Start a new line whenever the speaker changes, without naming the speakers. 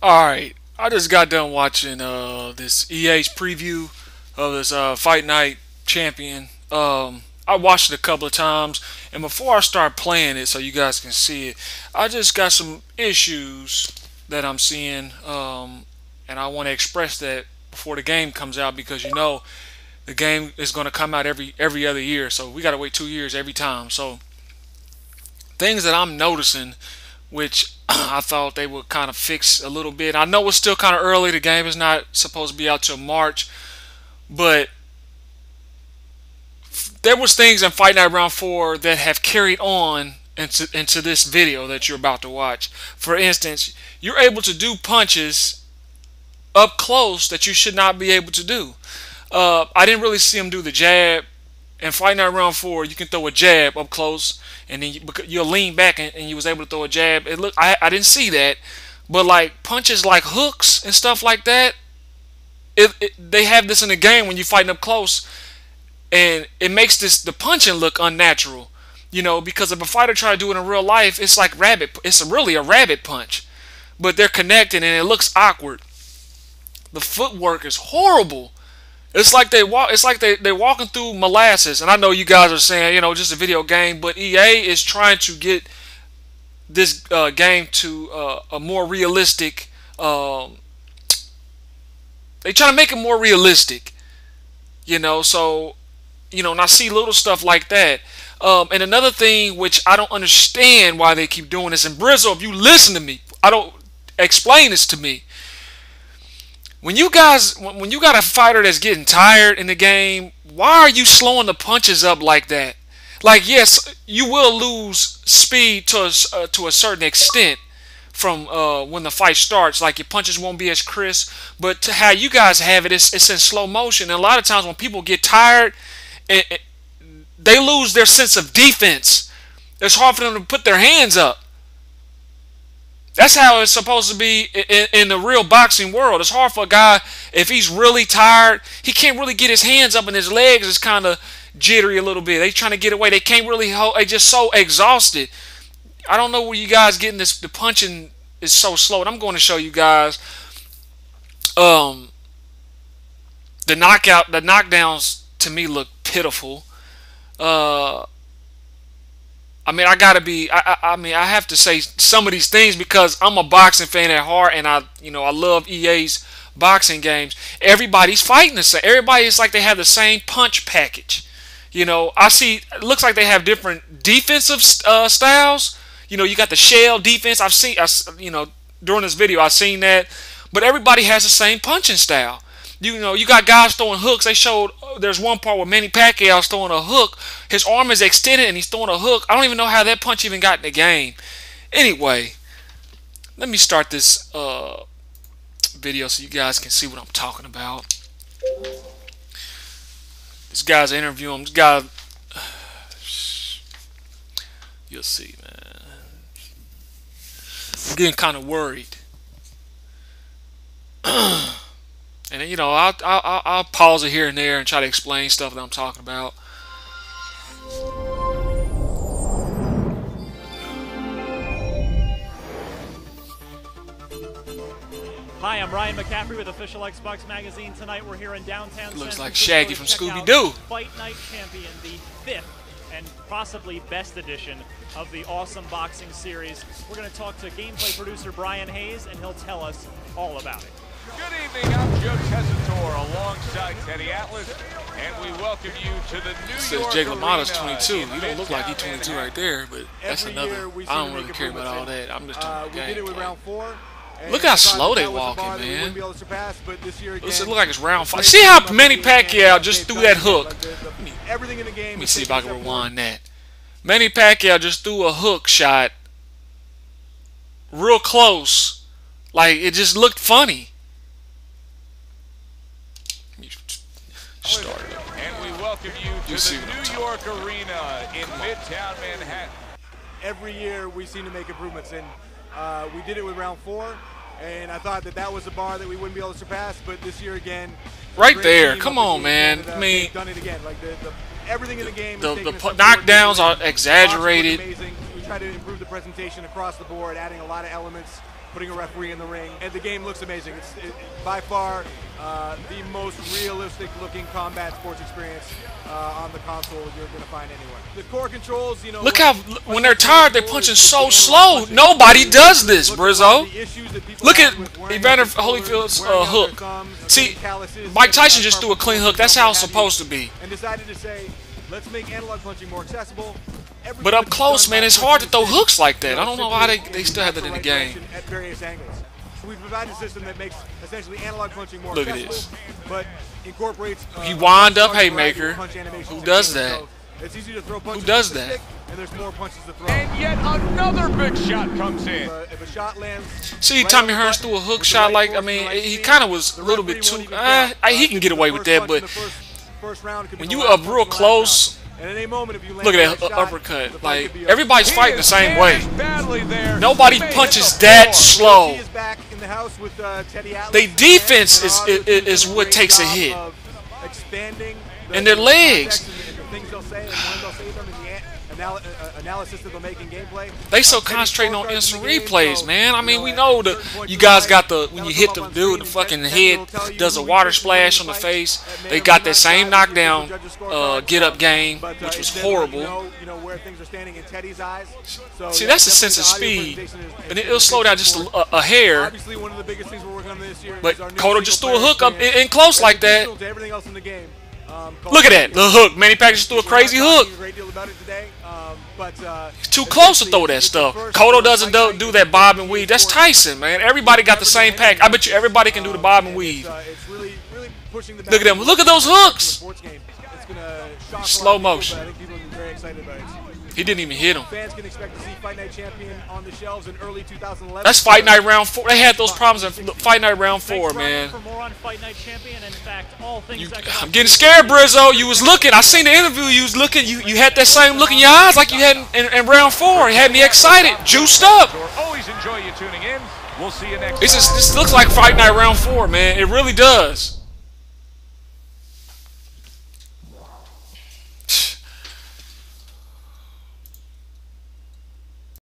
Alright, I just got done watching this EA's preview of this Fight Night Champion. I watched it a couple of times, and before I start playing it so you guys can see it, I just got some issues that I'm seeing, and I want to express that before the game comes out because the game is going to come out every other year, so we got to wait 2 years every time. So things that I'm noticing which I thought they would kind of fix a little bit. I know it's still kind of early. The game is not supposed to be out till March, but there was things in Fight Night Round 4 that have carried on into this video that you're about to watch. For instance, you're able to do punches up close that you should not be able to do. I didn't really see him do the jab. In Fight Night Round 4, you can throw a jab up close, and then you'll lean back, and you was able to throw a jab. I didn't see that, but like punches like hooks and stuff like that, they have this in the game when you're fighting up close, and it makes the punching look unnatural. Because if a fighter try to do it in real life, it's like rabbit. It's really a rabbit punch, but they're connected, and it looks awkward. The footwork is horrible. It's like they walk. It's like they're walking through molasses. And I know you guys are saying, just a video game, but EA is trying to get this game to a more realistic. They try to make it more realistic, So, and I see little stuff like that. And another thing which I don't understand why they keep doing this. And Brizzle, if you listen to me, explain this to me. When you got a fighter that's getting tired in the game, why are you slowing the punches up like that? Like, yes, you will lose speed to a certain extent from when the fight starts. Like, your punches won't be as crisp. But to how you guys have it, it's in slow motion. And a lot of times when people get tired, they lose their sense of defense. It's hard for them to put their hands up. That's how it's supposed to be in the real boxing world. It's hard for a guy, if he's really tired, he can't really get his hands up, and his legs is kind of jittery a little bit. They trying to get away. They can't really hold. They just so exhausted. I don't know where you guys getting this. The punching is so slow. And I'm going to show you guys the knockdowns to me look pitiful. I gotta be. I have to say some of these things because I'm a boxing fan at heart, and I love EA's boxing games. Everybody's fighting the same. Everybody is like they have the same punch package. I see. It looks like they have different defensive styles. You got the shell defense. I've seen. During this video, I've seen that. But everybody has the same punching style. You got guys throwing hooks. They showed there's one part where Manny Pacquiao's throwing a hook. His arm is extended and he's throwing a hook. I don't even know how that punch even got in the game. Anyway, let me start this video so you guys can see what I'm talking about. This guy's interviewing. This guy, you'll see, man. I'm getting kind of worried. And I'll pause it here and there and try to explain stuff that I'm talking about.
Hi, I'm Ryan McCaffrey with Official Xbox Magazine. Tonight we're here in downtown.
Looks like Shaggy from Scooby-Doo.
Fight Night Champion, the 5th and possibly best edition of the awesome boxing series. We're going to talk to gameplay producer Brian Hayes, and he'll tell us all about it.
Good evening, I'm Joe Tessitore alongside Teddy Atlas, and we welcome you to the New York
Jake LaMotta's
Arena
22. You don't look like he's 22 right there, but that's another. I don't really care about all that. I'm just talking about
we did it with round 4.
Look how slow they walking, man. It look like it's round 5. See how Manny Pacquiao just threw that hook? Let me see if I can rewind that. Manny Pacquiao just threw a hook shot real close. Like, it just looked funny. Started.
And we welcome you to the New York Arena in Midtown Manhattan.
Every year we seem to make improvements, and we did it with round 4, and I thought that was a bar that we wouldn't be able to surpass, but this year again,
right there, come on, man.
And,
I mean,
done it again. Like everything in the game.
The knockdowns are exaggerated.
Amazing. We try to improve the presentation across the board, adding a lot of elements putting a referee in the ring, and the game looks amazing. It's by far the most realistic-looking combat sports experience on the console you're going to find anywhere. The core controls, you know.
Look how when they're tired, they're punching so slow. Nobody does this, Brizzo. Look at Evander Holyfield's hook. See, Mike Tyson just threw a clean hook. That's how it's supposed to be.
And decided to say, let's make analog punching more accessible.
But up close, man, it's hard to throw hooks like that. I don't know why they still have that in the game.
At various angles. So we provide a system that makes essentially analog punching more
Look at
accessible,
this.
but incorporates
He wind up
large
haymaker.
variety of punch animations
Who does
in the game.
that?
So it's easy to throw punches
Who does
with the
that?
stick, and there's more punches to throw.
And yet another big shot comes in.
If a shot lands,
See,
right
Tommy
on the
Hearns
button
threw a hook
with the
shot
right
like,
force
I
and the
mean,
right
he
speed,
kind of was
the
a little bit
referee
too,
won't even count.
he can get
The
away with
first
that,
punch
but
in the first round could be
when
the
you
last
up
punch
real
in the last
close,
round. And at any moment, if you land
look at
that
that
shot,
uppercut.
the fight
Like,
could be over.
everybody's fighting the same way.
Badly there.
Nobody
He may hit
punches
the
that
floor.
slow.
He is back in the house with Teddy Atlas.
They defense
And
is-
Auto Tune's
is
done a
what
great
takes a
job
hit.
of expanding
And their legs.
context and the things they'll say and when they'll say them and the analysis that they'll make in gameplay.
They so
Teddy's
concentrating on
scorecards
instant
in the game,
replays,
so,
man. I
you
mean,
know,
we
at
know
a
the
certain point
you
in
guys
the
got
fight,
the when
that'll
you hit
come
the
up on
dude, the
screen,
fucking
Teddy
head
will tell you
does a
who
water
he thinks will win
splash
the
on the
fight.
face.
That may
They
or
got
may
that
not
same
jive with
knockdown,
the judges' scorecards,
get up game,
but,
which was
instead, you
horrible.
know where things are standing in Teddy's eyes. So,
See,
yeah,
that's the
definitely
sense of
audio
speed,
presentation is
and it'll slow down just a hair.
Obviously, one of the biggest things we're working on this year
But
is our new
Kodo just threw a
single-player
hook up
experience
in close
that's
like that.
additional to everything else in the game.
Look at that, the hook. Manny Pacquiao just threw a crazy hook.
A great deal about it today, but
It's too close to throw that stuff. Kodo doesn't do that bob and weave. That's Tyson, man. Everybody got the same pack. I bet you everybody can do the bob and weave.
It's really pushing the
Look at them. Look at those hooks.
sports game. It's gonna shock
Slow
a lot of people,
motion.
but I think people are very excited about it.
He didn't even hit him.
Fans can expect to see Fight Night Champion on the shelves in early 2011.
That's Fight Night Round 4. They had those problems in Fight Night Round 4,
Thanks, Brian,
man.
for more on Fight Night Champion. In fact, all things
I'm getting scared, Brizzo. You was looking. I seen the interview. You was looking. You had that same look in your eyes like you had in Round 4. It had me excited, juiced up.
Always enjoy you tuning in. We'll see you next
This
time.
looks like Fight Night Round 4, man. It really does.